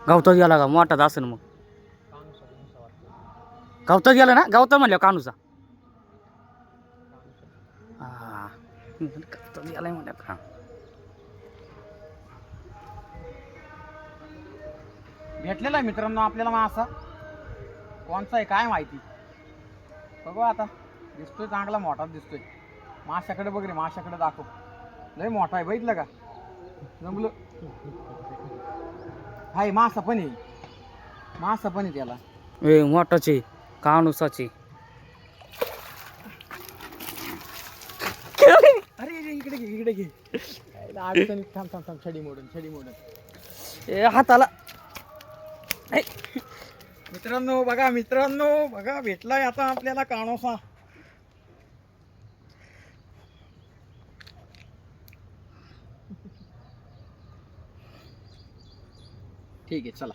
गावतात गेला का मोठाच असेल मग. गावतात गेला ना, गावतात म्हणलं कानूचा. हा गावतात गेलाय म्हणलं का. भेटलेला आहे मित्रांनो आपल्याला मासा. कोणचा आहे काय माहिती, बघू आता. दिसतोय चांगला मोठाच दिसतोय. माशाकडे बघ रे, माशाकडे दाखव. लय मोठा आहे, बघितलं का. जमलं हाय. मासा पण आहे, मासा पण आहे त्याला. ए मोठाचे कानुसाचे. अरे इकडे घे, इकडे घे. थांब थांब थांब, छडी मोडून, छडी मोडून. ए हाताला. मित्रांनो बघा, मित्रांनो बघा, भेटलाय आता आपल्याला कानोसा. ठीक आहे चला.